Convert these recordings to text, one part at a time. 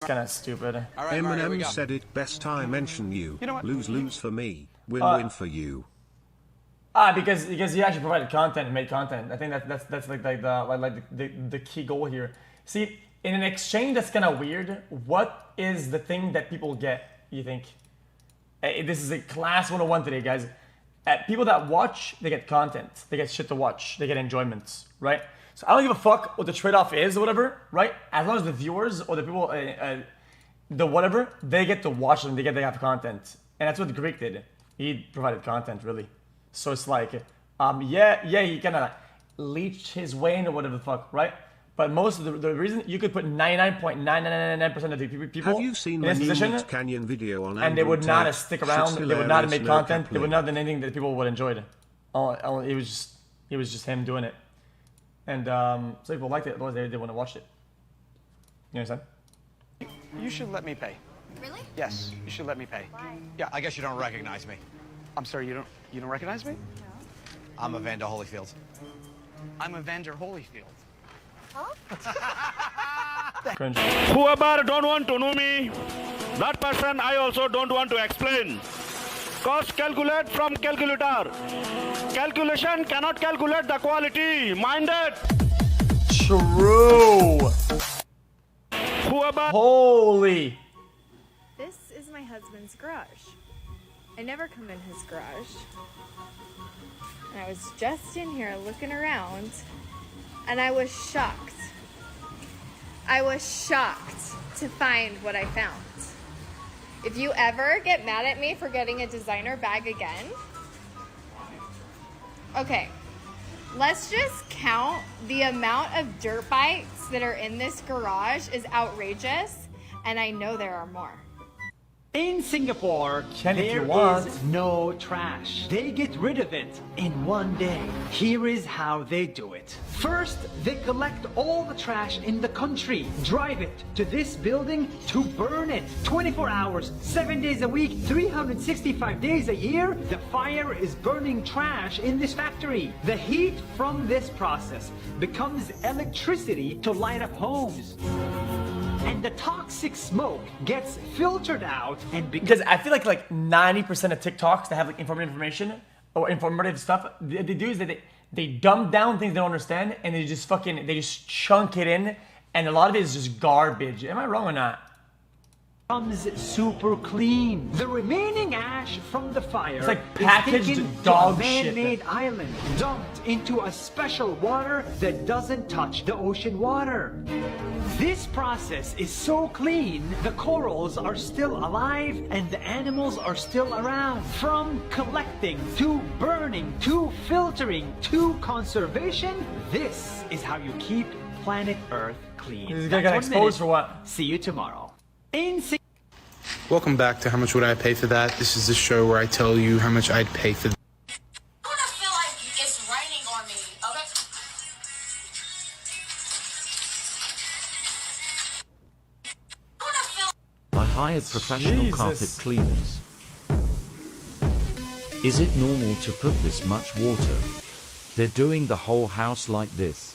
Kind of stupid. All right, MemerMAn said it best. I mention you. You know what? Lose for me. Win for you. Because he actually provided content and made content. I think that's like the key goal here. See, in an exchange that's kind of weird, what is the thing that people get, you think? This is a class 101 today, guys. People that watch, they get content. They get shit to watch. They get enjoyments, right? So I don't give a fuck what the trade-off is or whatever, right? As long as the viewers or the people, the whatever, they get to watch them. They get to have content. And that's what the Greek did. He provided content, really. So it's like, yeah, he kind of leached his way into whatever the fuck, right? But most of the reason you could put 99.9999% of the people have you seen in this position, Canyon video on and they would not have stick around. They would not have made content. They would not have done anything that people would enjoy. It was just him doing it, and so people liked it. Otherwise, they wouldn't have watched it. You understand? You should let me pay. Really? Yes, you should let me pay. Why? Yeah, I guess you don't recognize me. I'm sorry, you don't recognize me? No. I'm Evander Holyfield. I'm Evander Holyfield. Cringe. Whoever don't want to know me, that person I also don't want to explain. Cost calculate from calculator. Calculation cannot calculate the quality. Mind it. True. Whoever. Holy. This is my husband's garage. I never come in his garage. And I was just in here looking around, and I was shocked. I was shocked to find what I found. If you ever get mad at me for getting a designer bag again, okay, let's just count the amount of dirt bikes that are in this garage is outrageous, and I know there are more. In Singapore, there is no trash. They get rid of it in one day. Here is how they do it. First, they collect all the trash in the country, drive it to this building to burn it. 24 hours, 7 days a week, 365 days a year, the fire is burning trash in this factory. The heat from this process becomes electricity to light up homes. And the toxic smoke gets filtered out and Because I feel like 90% of TikToks that have like information or informative stuff, they do is that they dumb down things they don't understand and they just chunk it in, and a lot of it is just garbage. Am I wrong or not? becomes super clean. The remaining ash from the fire it's like is packaged taken dog to a shit. man-made island, dumped into a special water that doesn't touch the ocean water. This process is so clean, the corals are still alive and the animals are still around. From collecting to burning to filtering to conservation, this is how you keep planet Earth clean. This guy got exposed for what? See you tomorrow. Welcome back to How Much Would I Pay For That? This is the show where I tell you how much I'd pay for I feel like it's raining on me, okay? I hired professional carpet cleaners. Is it normal to put this much water? They're doing the whole house like this.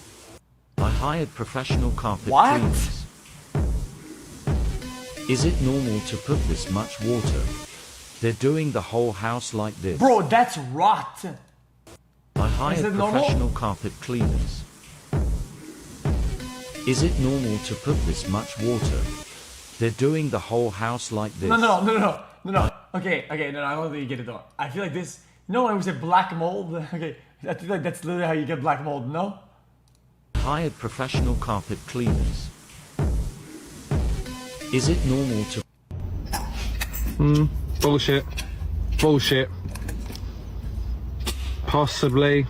I hired professional carpet cleaners. Is it normal to put this much water? They're doing the whole house like this. Bro, that's rot. I hired professional carpet cleaners. Is it normal to put this much water? They're doing the whole house like this. No. Okay, no, I don't think you get it though. I feel like this. No, it was a black mold. Okay, I feel like that's literally how you get black mold. No. Hired professional carpet cleaners. Is it normal to? Bullshit. Bullshit. Possibly.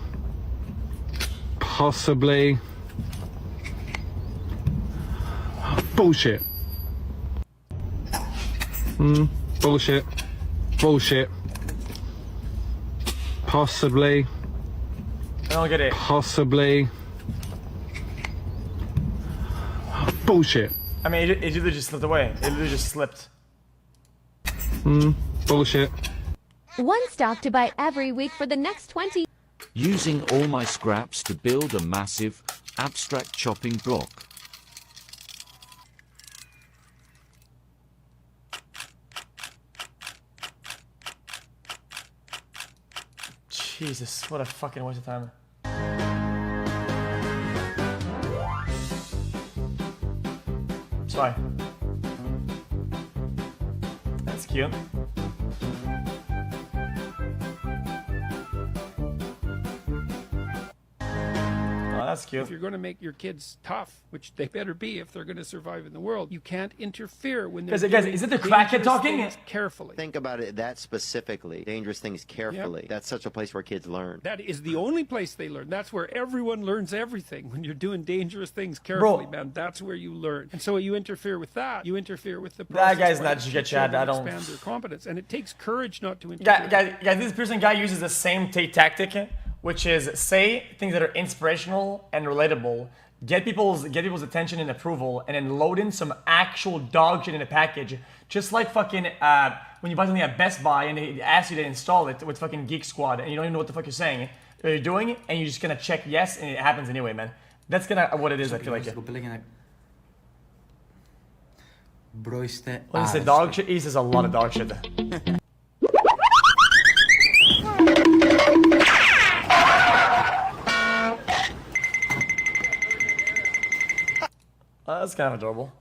Possibly. Bullshit. Bullshit. Bullshit. Possibly. I don't get it. Possibly. Bullshit. I mean, it literally just slipped away. It literally just slipped. Bullshit. One stock to buy every week for the next 20. Using all my scraps to build a massive, abstract chopping block. Jesus, what a fucking waste of time. Sorry. That's cute. Oh, that's cute. If you're going to make your kids tough, which they better be if they're going to survive in the world, you can't interfere when they're Guys, is it the crackhead talking? Carefully. Think about it that specifically. Dangerous things carefully. Yep. That's such a place where kids learn. That is the only place they learn. That's where everyone learns everything. When you're doing dangerous things carefully, man, that's where you learn. And so you interfere with that. You interfere with the process. That guy's not just get Chad. I don't. Expand their competence, and it takes courage not to interfere. Guys, this person guy uses the same tactic, which is say things that are inspirational and relatable, get people's attention and approval, and then load in some actual dog shit in a package. Just like fucking when you buy something at Best Buy and they ask you to install it with fucking Geek Squad, and you don't even know what the fuck you're saying, or you're doing, and you're just gonna check yes, and it happens anyway, man. That's kind of what it is. I feel like. Bro, When he said dog shit, he says a lot of dog shit. That's kind of adorable.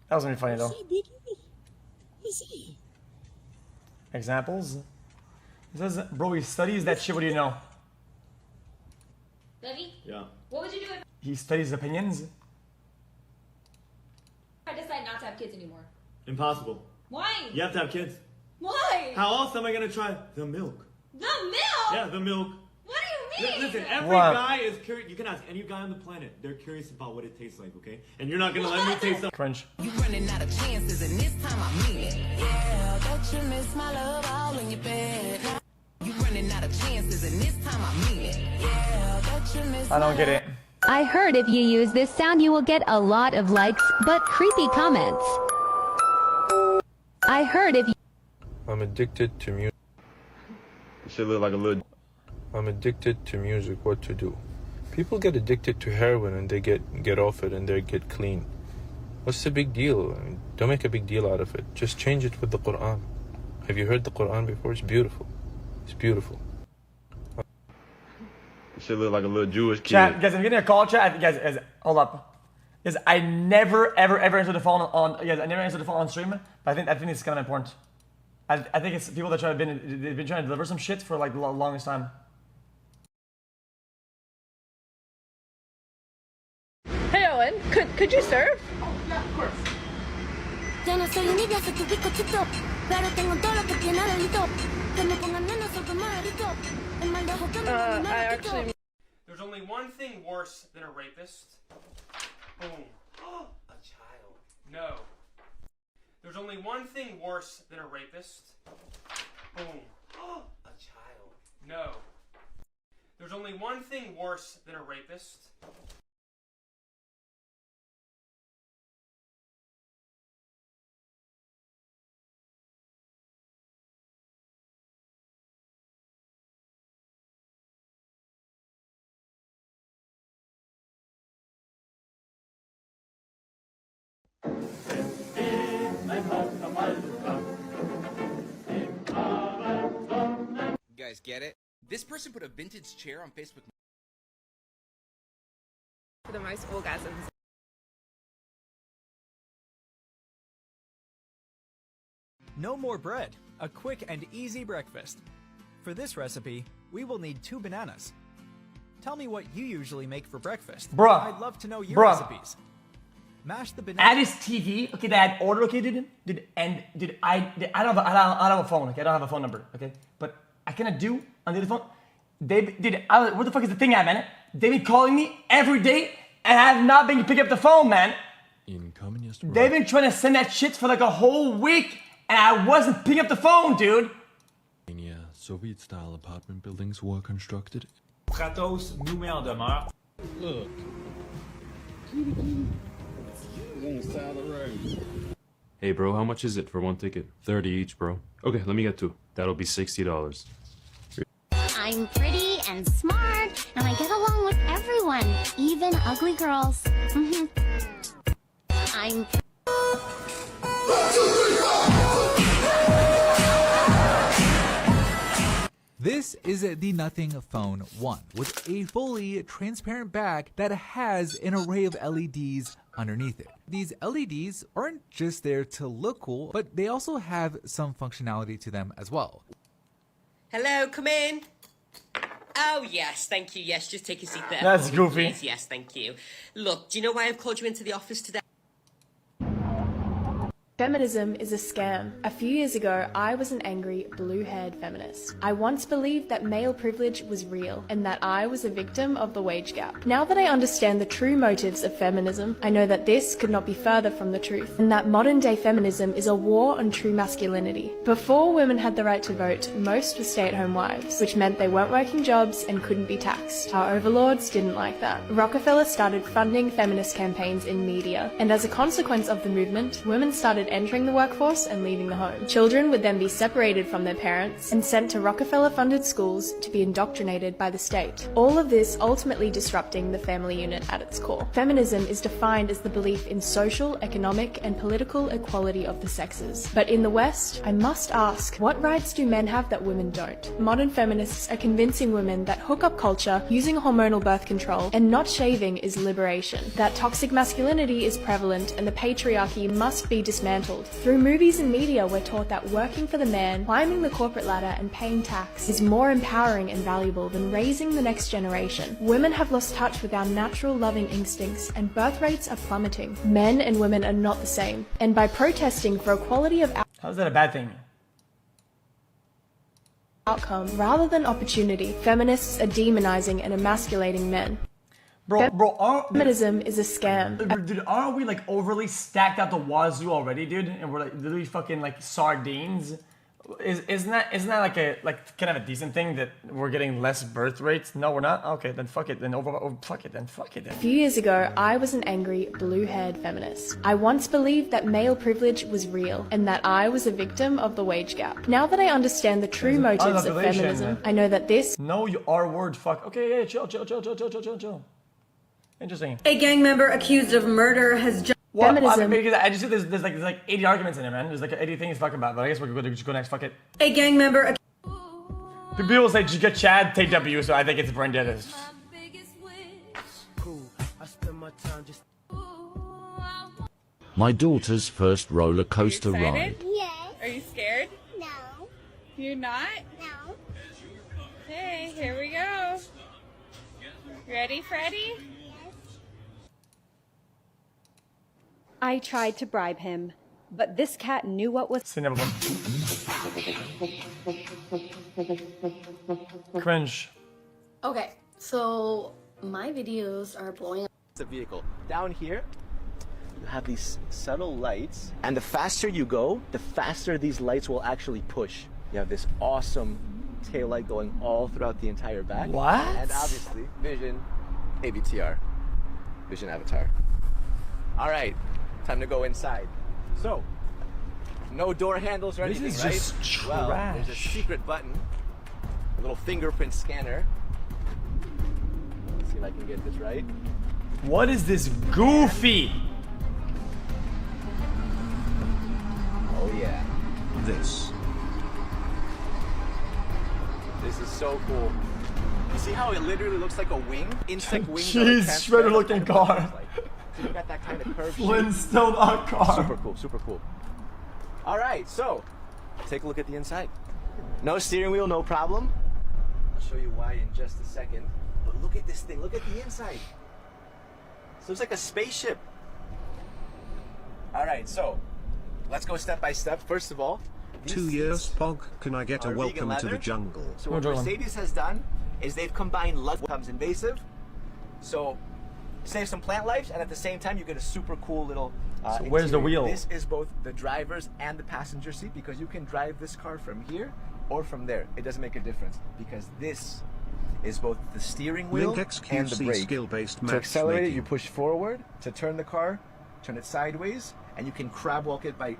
That was gonna be funny though. Examples? It says, bro, he studies that shit. What do you know? Levy? Yeah. What would you do if He studies opinions. I decide not to have kids anymore? Impossible. Why? You have to have kids. Why? How else am I gonna try the milk? The milk? Yeah, the milk. What do you mean? Listen, every guy is curious. You can ask any guy on the planet. They're curious about what it tastes like, okay? And you're not gonna let me taste something. Crunch. You running out of chances, and this time I mean it. Yeah, don't you miss my love all in your bed? You running out of chances, and this time I mean it. Yeah, don't you miss I don't get it. I heard if you use this sound you will get a lot of likes, but creepy comments. I heard if you... I'm addicted to music. You should look like a little... I'm addicted to music. What to do? People get addicted to heroin and they get off it and they get clean. What's the big deal? I mean, don't make a big deal out of it. Just change it with the Quran. Have you heard the Quran before? It's beautiful. It's beautiful. You should look like a little Jewish kid. Chat, guys, I'm getting a call, chat. Guys, hold up. Guys, I never, ever answer the phone on. Guys, I never answer the phone on stream. But I think it's kind of important. I think it's people that they've been trying to deliver some shit for like the longest time. Hey Owen, could you serve? Oh, yeah, of course. I actually... There's only one thing worse than a rapist. Boom. A child. No. There's only one thing worse than a rapist. Boom. A child. No. There's only one thing worse than a rapist. You guys get it? This person put a vintage chair on Facebook. For the most orgasms. No more bread, a quick and easy breakfast. For this recipe, we will need 2 bananas. Tell me what you usually make for breakfast. Bruh. I'd love to know your recipes. Mash the banana. At his TV, okay, that order, okay, I don't have a phone, okay, I don't have a phone number, okay, but I cannot do on the other phone. What the fuck is the thing at, man? They've been calling me every day, and I have not been picking up the phone, man. They've been trying to send that shit for like a whole week, and I wasn't picking up the phone, dude. Soviet-style apartment buildings were constructed. Kratos nous met en demeure. Look. Hey bro, how much is it for one ticket? 30 each, bro. Okay, let me get 2. That'll be $60. I'm pretty and smart, and I get along with everyone, even ugly girls. I'm... This is the Nothing Phone 1 with a fully transparent back that has an array of LEDs underneath it. These LEDs aren't just there to look cool, but they also have some functionality to them as well. Hello, come in. Oh, yes, thank you. Yes, just take a seat there. That's goofy. Yes, yes, thank you. Look, do you know why I've called you into the office today? Feminism is a scam. A few years ago, I was an angry, blue-haired feminist. I once believed that male privilege was real and that I was a victim of the wage gap. Now that I understand the true motives of feminism, I know that this could not be further from the truth, and that modern-day feminism is a war on true masculinity. Before women had the right to vote, most were stay-at-home wives, which meant they weren't working jobs and couldn't be taxed. Our overlords didn't like that. Rockefeller started funding feminist campaigns in media, and as a consequence of the movement, women started entering the workforce and leaving the home. Children would then be separated from their parents and sent to Rockefeller-funded schools to be indoctrinated by the state. All of this ultimately disrupting the family unit at its core. Feminism is defined as the belief in social, economic, and political equality of the sexes. But in the West, I must ask, what rights do men have that women don't? Modern feminists are convincing women that hookup culture, using hormonal birth control, and not shaving is liberation. That toxic masculinity is prevalent and the patriarchy must be dismantled. Through movies and media, we're taught that working for the man, climbing the corporate ladder, and paying tax is more empowering and valuable than raising the next generation. Women have lost touch with our natural loving instincts, and birth rates are plummeting. Men and women are not the same. And by protesting for equality of How's that a bad thing? outcome rather than opportunity, feminists are demonizing and emasculating men. Bro, feminism is a scam. Dude, aren't we like overly stacked out the wazoo already, dude? And we're like literally fucking like sardines. Isn't that like a kind of a decent thing that we're getting less birth rates? No, we're not. Okay, then fuck it. Then fuck it. A few years ago, I was an angry, blue-haired feminist. I once believed that male privilege was real and that I was a victim of the wage gap. Now that I understand the true motives of feminism, I know that this. No, you R-word. Fuck. Okay, yeah, chill. Interesting. A gang member accused of murder has just. Feminism. I just see there's like 80 arguments in it, man. There's like 80 things to talk about, but I guess we're going to just go next. Fuck it. A gang member. People say just get Chad, take W, so I think it's brain dead. My daughter's first roller coaster ride. Yes. Are you scared? No. You're not? No. Okay, here we go. Ready, Freddy? I tried to bribe him, but this cat knew what was. Cringe. Okay, so my videos are blowing up. The vehicle. Down here, you have these subtle lights, and the faster you go, the faster these lights will actually push. You have this awesome tail light going all throughout the entire back. What? And obviously, vision, AVTR, vision avatar. All right, time to go inside. So, no door handles or anything, this is right? just trash. Well, there's a secret button, a little fingerprint scanner. Let's see if I can get this right. What is this goofy? Oh yeah. This is so cool. You see how it literally looks like a wing? Insect wings. Jeez, shredder looking car. So you got that kind of curve. Flintstone car. Super cool, super cool. All right, so take a look at the inside. No steering wheel, no problem. I'll show you why in just a second. But look at this thing. Look at the inside. So it's like a spaceship. All right, so let's go step by step. First of all, 2 years, Pog. Can I get a welcome to the jungle? So what Mercedes has done is they've combined luxury becomes invasive. So save some plant lives, and at the same time you get a super cool little so where's the wheel? This is both the driver's and the passenger seat, because you can drive this car from here or from there. It doesn't make a difference, because this is both the steering wheel and the brake. Skill-based to accelerate it, you push forward. To turn the car, turn it sideways, and you can crab walk it by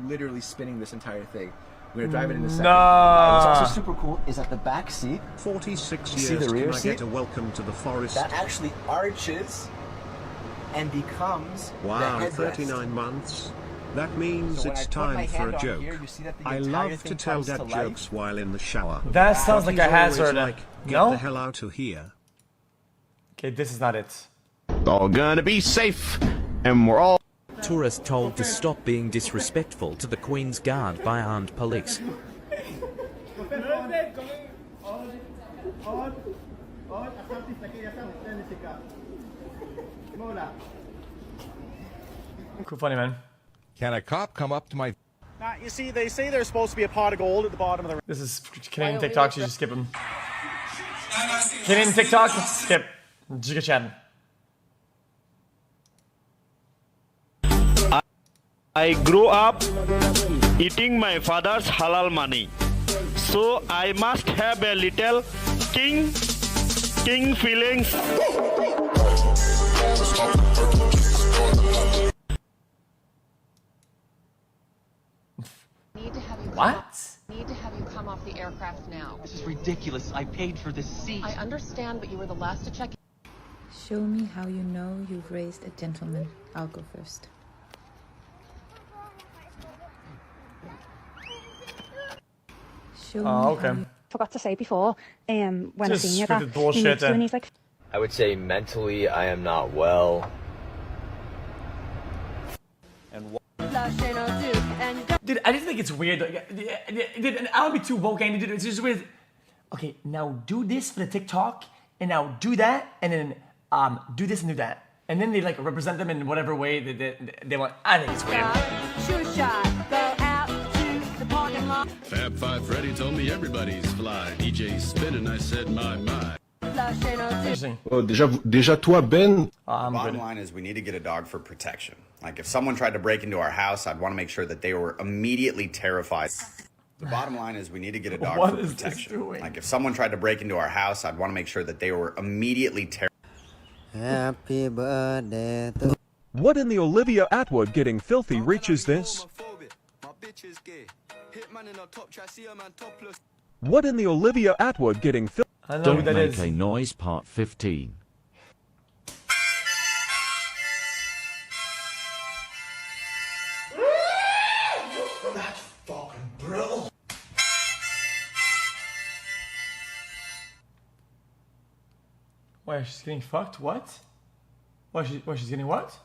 literally spinning this entire thing. We're gonna drive it in a second. What's also super cool is at the back seat. 46 you years. see the rear Can I seat? get a welcome to the forest? That actually arches and becomes the Wow, headrest. 39 months. That means So when it's I put my time for hand a on joke. here, you see that the I entire love thing to tell comes to dad life? jokes while in the shower. That sounds like He's a hazard. always like, get No? the hell out of here. Okay, this is not it. All gonna be safe, and we're all. Tourists told to stop being disrespectful to the Queen's Guard by armed police. Cool, funny man. Can a cop come up to my... You see, they say there's supposed to be a pot of gold at the bottom of the... This is Canadian TikTok, so you just skip them. Canadian TikTok, skip. Giga chat. I grew up eating my father's halal money, so I must have a little king feelings. What? Need to have you come off the aircraft now. This is ridiculous. I paid for this seat. I understand, but you were the last to check in. Show me how you know you've raised a gentleman. I'll go first. Show okay. Forgot to say before, when I seen you that bullshit. and he's like, I would say mentally I am not well. And Dude, I just think it's weird. Dude, I would be too woke, and dude, it's just weird. Okay, now do this for the TikTok, and now do that, and then do this and do that, and then they like represent them in whatever way they want. I think it's weird. Fab Five Freddy told me everybody's fly. DJ spinning, I said my. Oh, déjà toi, Ben. Bottom line is we need to get a dog for protection. Like if someone tried to break into our house, I'd want to make sure that they were immediately terrified. The bottom line is we need to get a dog What for is protection. this doing? Like if someone tried to break into our house, I'd want to make sure that they were immediately terrified. Happy birthday to... What in the Olivia Atwood getting filthy reach is this? What in the Olivia Atwood getting filthy? Don't make a noise part 15. That's fucking brutal. Why, she's getting fucked? What? Why, she's getting what?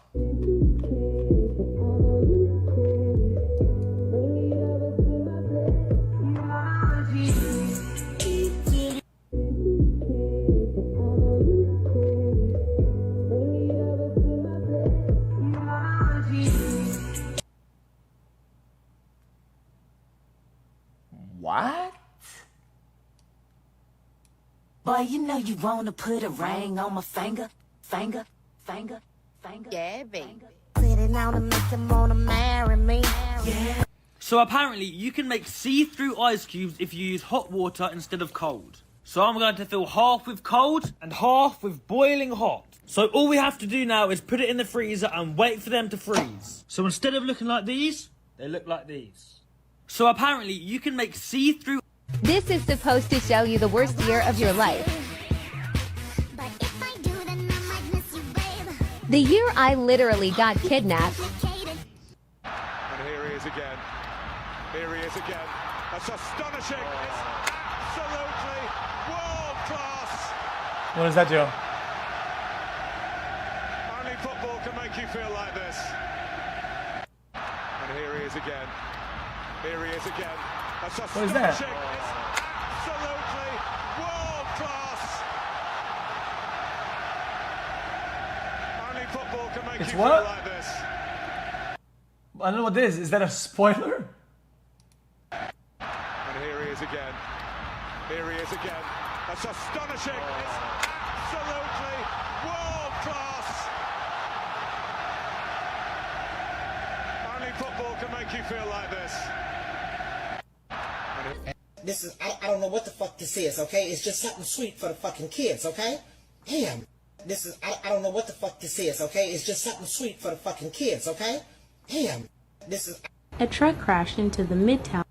What? Boy, you know you wanna put a ring on my finger. Yeah, baby. Sitting out and make him wanna marry me. Yeah. So apparently you can make see-through ice cubes if you use hot water instead of cold. So I'm going to fill half with cold and half with boiling hot. So all we have to do now is put it in the freezer and wait for them to freeze. So instead of looking like these, they look like these. So apparently you can make see-through... This is supposed to show you the worst year of your life. The year I literally got kidnapped. And here he is again. Here he is again. That's astonishing. It's absolutely world class. What does that do? Only football can make you feel like this. And here he is again. Here he is again. That's What is that? astonishing. It's absolutely world class. Only football can make It's you what? feel like this. I don't know what this is. Is that a spoiler? And here he is again. Here he is again. That's astonishing. It's absolutely world class. Only football can make you feel like this. This is, I don't know what the fuck this is, okay? It's just something sweet for the fucking kids, okay? Damn. This is, I don't know what the fuck this is, okay? It's just something sweet for the fucking kids, okay? Damn. This is... A truck crashed into the midtown.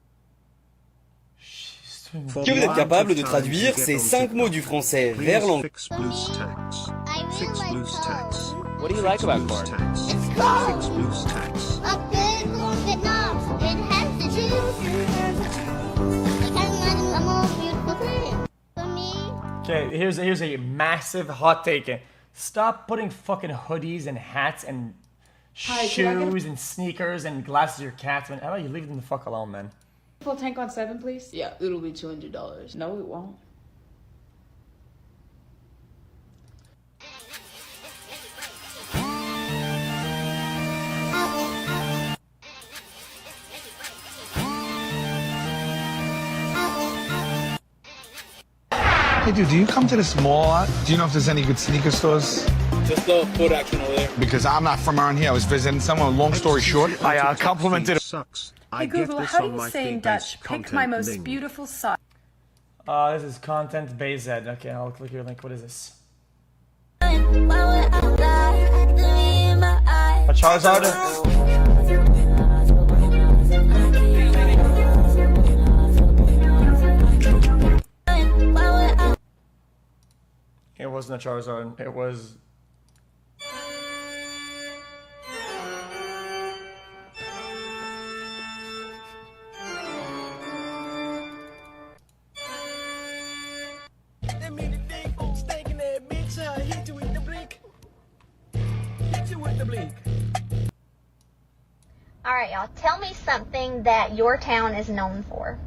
Que vous êtes capable de traduire ces 5 mots du français vers l'anglais. Fix Blues tax. What do you like about corn? Fix Blues tax. Okay, here's a massive hot take. Stop putting fucking hoodies and hats and shoes and sneakers and glasses to your cats, man. How about you leave them the fuck alone, man? Full tank on 7, please. Yeah, it'll be $200. No, it won't. Hey dude, do you come to this mall a lot? Do you know if there's any good sneaker stores? Just the foot action over there. Because I'm not from around here. I was visiting someone. Long story short, I complimented. Sucks. Hey Google, how do you say in Dutch, pick my most beautiful side? This is content based. Okay, I'll click your link. What is this? A Charizard? It wasn't a Charizard. It was... Alright, y'all, tell me something that your town is known for.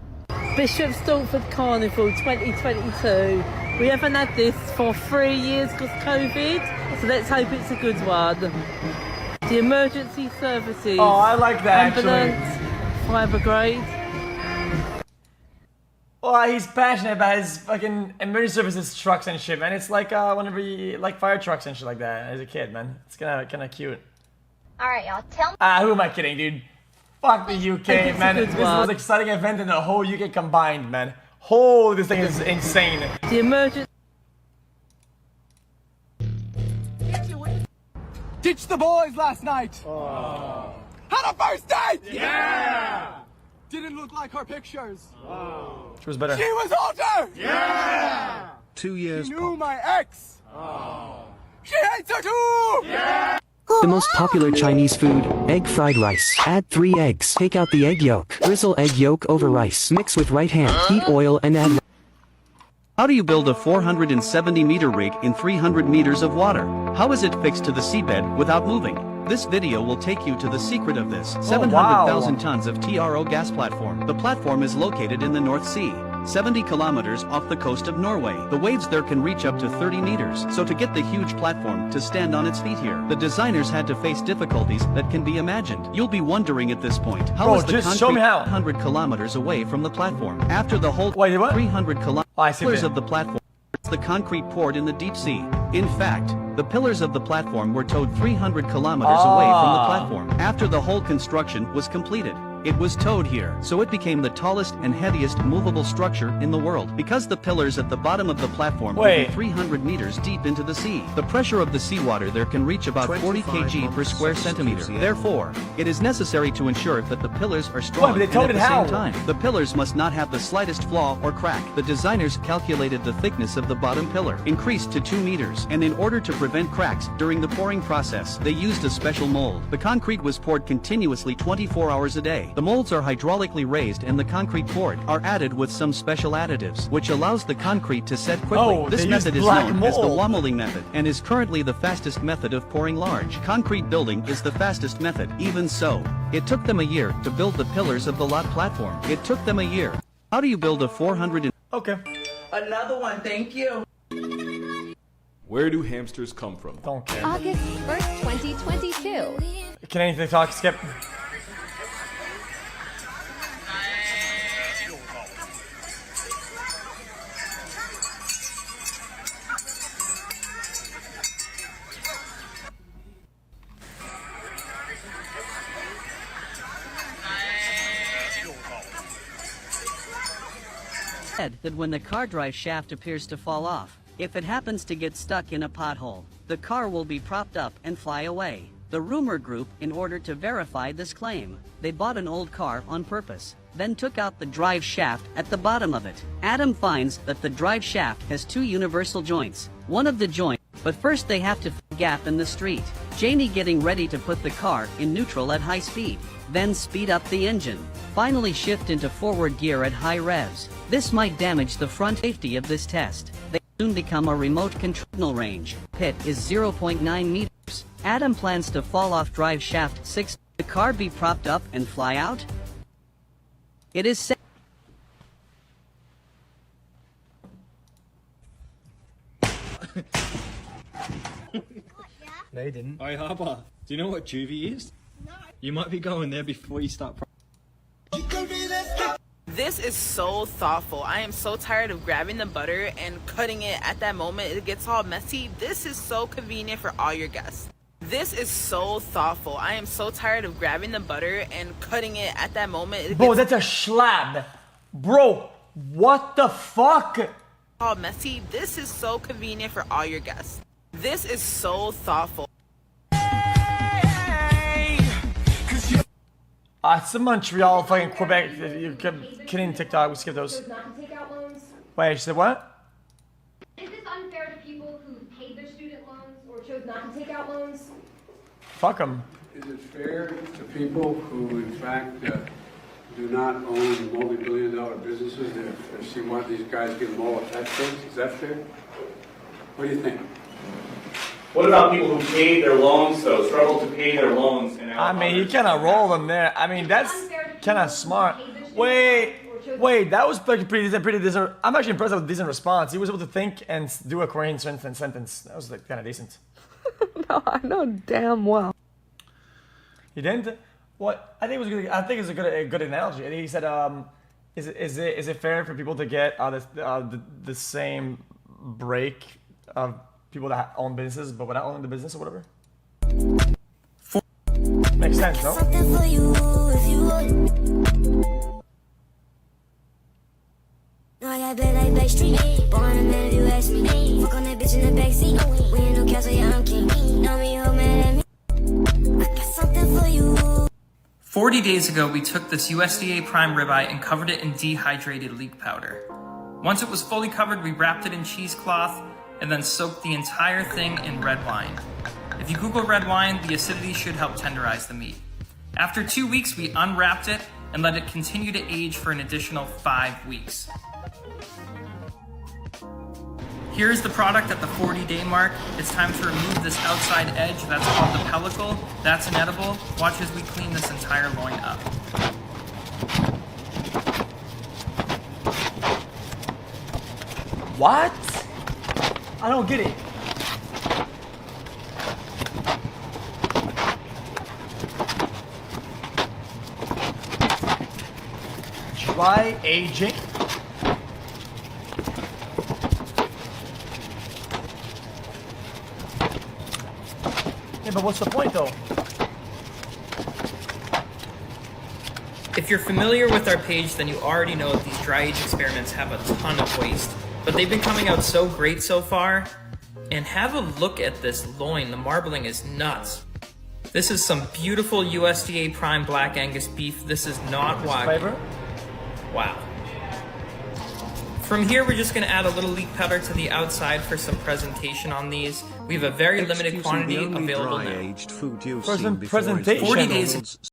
Bishop Stortford Carnival 2022. We haven't had this for 3 years because COVID, so let's hope it's a good one. The emergency services. Oh, I like that ambulance, actually. Fire brigade. Oh, he's passionate about his fucking emergency services trucks and shit, man. It's like whenever you like fire trucks and shit like that as a kid, man. It's kind of cute. Alright, y'all, tell me. Who am I kidding, dude? Fuck the UK, man. This is the most exciting event in the whole UK combined, man. Holy, this thing is insane. The emergency. Ditched the boys last night. Had a first date. Yeah. Didn't look like her pictures. She was better. She was older. Yeah. 2 years. She knew my ex. She hates her too. Yeah. The most popular Chinese food, egg fried rice. Add 3 eggs. Take out the egg yolk. Drizzle egg yolk over rice. Mix with right hand. Heat oil and add... How do you build a 470-meter rig in 300 meters of water? How is it fixed to the seabed without moving? This video will take you to the secret of this 700,000 tons of TRO gas platform. The platform is located in the North Sea, 70 kilometers off the coast of Norway. The waves there can reach up to 30 meters. So to get the huge platform to stand on its feet here, the designers had to face difficulties that can be imagined. You'll be wondering at this point, how is the concrete 100 kilometers away from the platform? After the whole 300 kilometers of the platform, the concrete poured in the deep sea. In fact, the pillars of the platform were towed 300 kilometers away from the platform. After the whole construction was completed, it was towed here, so it became the tallest and heaviest movable structure in the world. Because the pillars at the bottom of the platform will be 300 meters deep into the sea, the pressure of the seawater there can reach about 40 kg per square centimeter. Therefore, it is necessary to ensure that the pillars are strong and at the same time, the pillars must not have the slightest flaw or crack. The designers calculated the thickness of the bottom pillar, increased to 2 meters, and in order to prevent cracks during the pouring process, they used a special mold. The concrete was poured continuously 24 hours a day. The molds are hydraulically raised and the concrete poured are added with some special additives, which allows the concrete to set quickly. This method is known as the Wameling method and is currently the fastest method of pouring large concrete building is the fastest method. Even so, it took them a year to build the pillars of the lot platform. It took them a year. How do you build a 400 Okay. Another one, thank you. Where do hamsters come from? Don't care. August 1st, 2022. Can anything talk, Skip? That when the car drive shaft appears to fall off, if it happens to get stuck in a pothole, the car will be propped up and fly away. The rumor group, in order to verify this claim, they bought an old car on purpose, then took out the drive shaft at the bottom of it. Adam finds that the drive shaft has 2 universal joints, one of the joints, but first they have to fill a gap in the street. Janie getting ready to put the car in neutral at high speed, then speed up the engine, finally shift into forward gear at high revs. This might damage the front safety of this test. They soon become a remote control range. Pit is 0.9 meters. Adam plans to fall off drive shaft 6. The car be propped up and fly out? It is safe. No, you didn't. Hey, Harper, do you know what juvie is? No. You might be going there before you start. This is so thoughtful. I am so tired of grabbing the butter and cutting it at that moment. It gets all messy. This is so convenient for all your guests. This is so thoughtful. I am so tired of grabbing the butter and cutting it at that moment. Bro, that's a schlab. Bro, what the fuck? All messy. This is so convenient for all your guests. This is so thoughtful. It's in Montreal, fucking Quebec. You Canadian TikTok, we skip those. Wait, she said what? Is this unfair to people who paid their student loans or chose not to take out loans? Fuck them. Is it fair to people who, in fact, do not own multi-billion-dollar businesses if see one of these guys give them all a tax break? Is that fair? What do you think? What about people who paid their loans, though, struggled to pay their loans? And I mean, you kind of roll them there. I mean, that's kind of smart. Wait, that was pretty decent. I'm actually impressed with a decent response. He was able to think and do a Korean sentence. That was like kind of decent. No, I know damn well. He didn't? What? I think it was good. I think it's a good analogy. I think he said, is it fair for people to get the same break of people that own businesses but without owning the business or whatever? Makes sense, no? Fuck on that bitch in the backseat. We ain't no castle, yeah, I'm king. Know me, ho, mad at me. I got something for you. 40 days ago, we took this USDA prime ribeye and covered it in dehydrated leek powder. Once it was fully covered, we wrapped it in cheesecloth and then soaked the entire thing in red wine. If you Google red wine, the acidity should help tenderize the meat. After 2 weeks, we unwrapped it and let it continue to age for an additional 5 weeks. Here's the product at the 40-day mark. It's time to remove this outside edge. That's called the pellicle. That's inedible. Watch as we clean this entire loin up. What? I don't get it. Dry aging? Yeah, but what's the point though? If you're familiar with our page, then you already know that these dry age experiments have a ton of waste. But they've been coming out so great so far. And have a look at this loin. The marbling is nuts. This is some beautiful USDA prime black Angus beef. This is not Wagyu. Flavor? Wow. From here, we're just going to add a little leek powder to the outside for some presentation on these. We have a very limited quantity available now. Dry-aged food you've For some seen before is presentation. 40 days